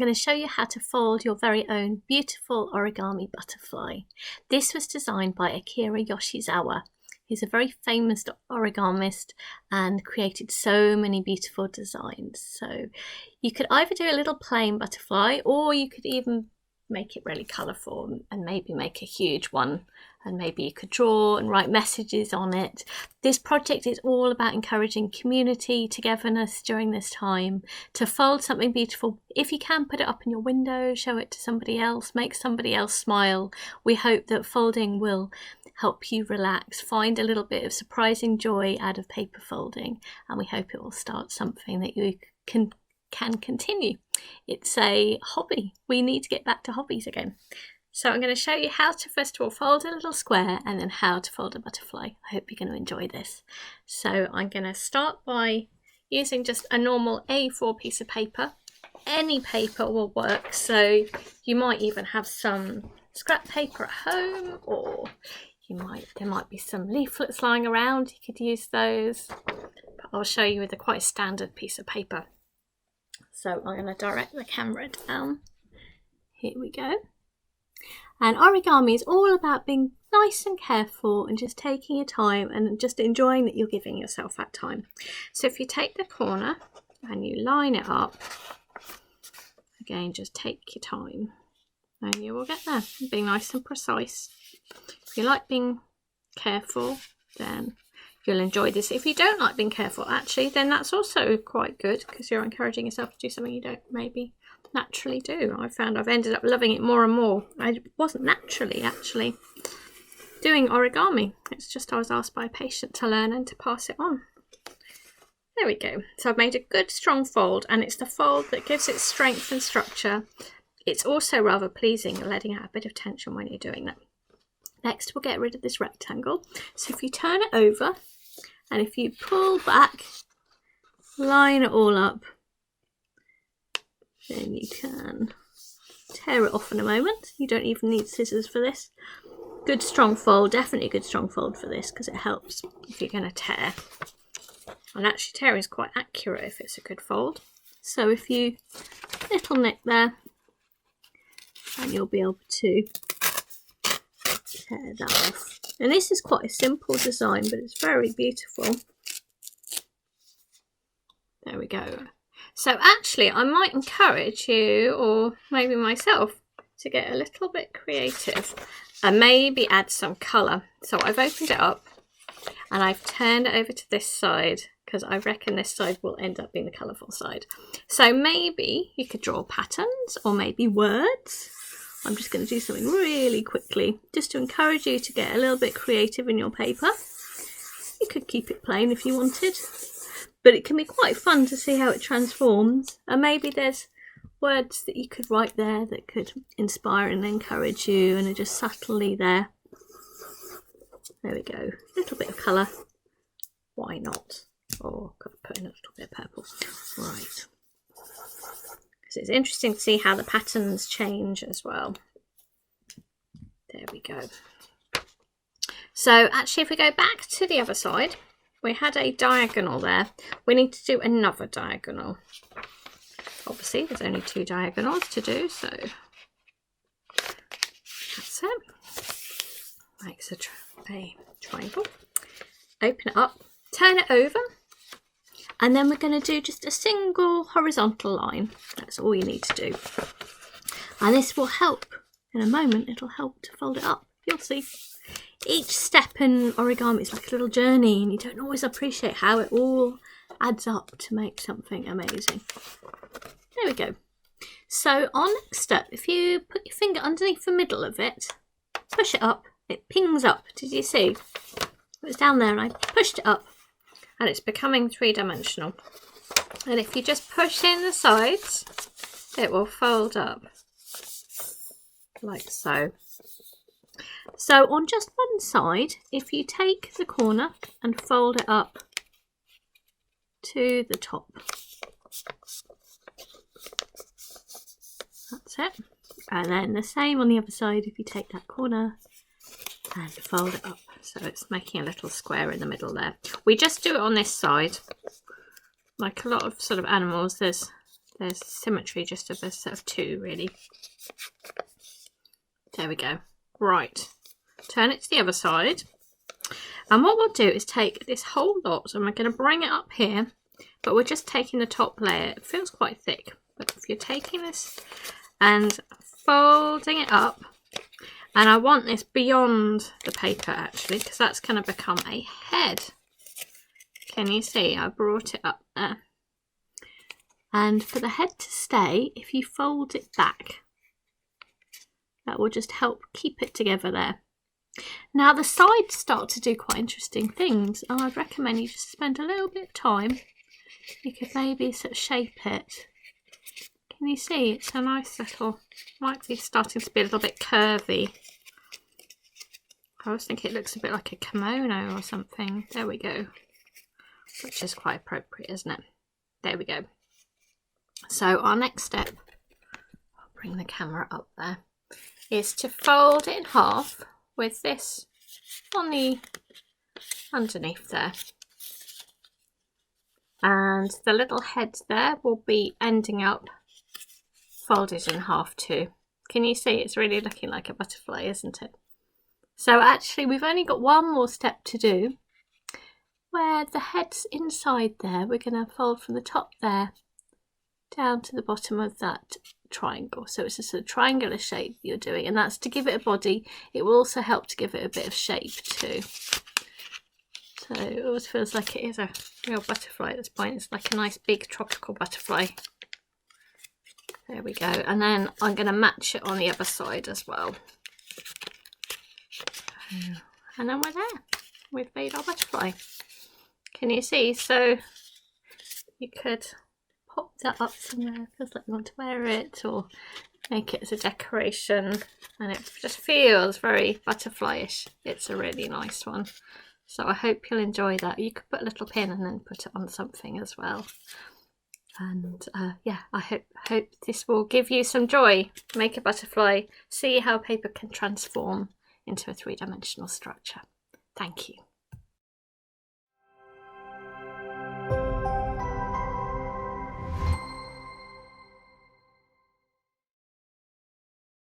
I'm going to show you how to fold your very own beautiful origami butterfly. This was designed by Akira Yoshizawa. He's a very famous origamist and created so many beautiful designs. So you could either do a little plain butterfly, or you could even make it really colourful and maybe make a huge one, and maybe you could draw and write messages on it. This project is all about encouraging community togetherness during this time, to fold something beautiful. If you can, put it up in your window, show it to somebody else, make somebody else smile. We hope that folding will help you relax, find a little bit of surprising joy out of paper folding, and we hope it will start something that you can continue. It's a hobby. We need to get back to hobbies again. So I'm going to show you how to first of all fold a little square, and then how to fold a butterfly. I hope you're going to enjoy this. So I'm going to start by using just a normal A4 piece of paper. Any paper will work, so you might even have some scrap paper at home, or there might be some leaflets lying around. You could use those, but I'll show you with a quite standard piece of paper. So I'm going to direct the camera down. Here we go. And origami is all about being nice and careful and just taking your time and just enjoying that you're giving yourself that time. So if you take the corner and you line it up, again, just take your time and you will get there. Being nice and precise. If you like being careful, then you'll enjoy this. If you don't like being careful, actually, then that's also quite good, because you're encouraging yourself to do something you don't maybe naturally do. I found I've ended up loving it more and more. I wasn't naturally actually doing origami. It's just I was asked by a patient to learn and to pass it on. There we go. So I've made a good strong fold, and it's the fold that gives it strength and structure. It's also rather pleasing, letting out a bit of tension when you're doing that. Next, we'll get rid of this rectangle. So if you turn it over, and if you pull back, line it all up, then you can tear it off in a moment. You don't even need scissors for this. Good strong fold, definitely a good strong fold for this, because it helps if you're going to tear. And actually tearing is quite accurate if it's a good fold. So if you little nick there, and you'll be able to tear that off. And this is quite a simple design, but it's very beautiful. There we go. So actually, I might encourage you, or maybe myself, to get a little bit creative and maybe add some colour. So I've opened it up and I've turned it over to this side, because I reckon this side will end up being the colourful side. So maybe you could draw patterns, or maybe words. I'm just going to do something really quickly, just to encourage you to get a little bit creative in your paper. You could keep it plain if you wanted, but it can be quite fun to see how it transforms. And maybe there's words that you could write there that could inspire and encourage you, and are just subtly there. There we go. A little bit of colour. Why not? Oh, got to put in a little bit of purple. Right. Because it's interesting to see how the patterns change as well. There we go. So actually, if we go back to the other side, we had a diagonal there. We need to do another diagonal. Obviously, there's only 2 diagonals to do, so that's it. Makes a triangle. Open it up, turn it over, and then we're going to do just a single horizontal line. That's all you need to do. And this will help. In a moment, it'll help to fold it up. You'll see. Each step in origami is like a little journey, and you don't always appreciate how it all adds up to make something amazing. There we go. So our next step, if you put your finger underneath the middle of it, push it up, it pings up. Did you see? It was down there and I pushed it up, and it's becoming 3-dimensional. And if you just push in the sides, it will fold up like so. So on just one side, if you take the corner and fold it up to the top, that's it. And then the same on the other side, if you take that corner and fold it up. So it's making a little square in the middle there. We just do it on this side. Like a lot of sort of animals, there's there's symmetry just of a set of two, really. There we go. Right, turn it to the other side. And what we'll do is take this whole lot and we're going to bring it up here, but we're just taking the top layer. It feels quite thick, but if you're taking this and folding it up, and I want this beyond the paper actually, because that's going to become a head. Can you see? I brought it up there. And for the head to stay, if you fold it back, that will just help keep it together there. Now the sides start to do quite interesting things, and I'd recommend you just spend a little bit of time. You could maybe sort of shape it. Can you see? It's a nice little, might be starting to be a little bit curvy. I always think it looks a bit like a kimono or something. There we go. Which is quite appropriate, isn't it? There we go. So our next step, I'll bring the camera up there, is to fold it in half with this on the underneath there. And the little head there will be ending up folded in half too. Can you see? It's really looking like a butterfly, isn't it? So actually we've only got one more step to do, where the head's inside there. We're going to fold from the top there down to the bottom of that triangle. So it's a sort of triangular shape you're doing, and that's to give it a body. It will also help to give it a bit of shape too. So it always feels like it is a real butterfly at this point. It's like a nice big tropical butterfly. There we go. And then I'm going to match it on the other side as well. And then we're there. We've made our butterfly. Can you see? So you could pop that up somewhere. It feels like you want to wear it, or make it as a decoration. And it just feels very butterfly-ish. It's a really nice one. So I hope you'll enjoy that. You could put a little pin and then put it on something as well. And yeah, I hope this will give you some joy. Make a butterfly. See how paper can transform into a three-dimensional structure. Thank you.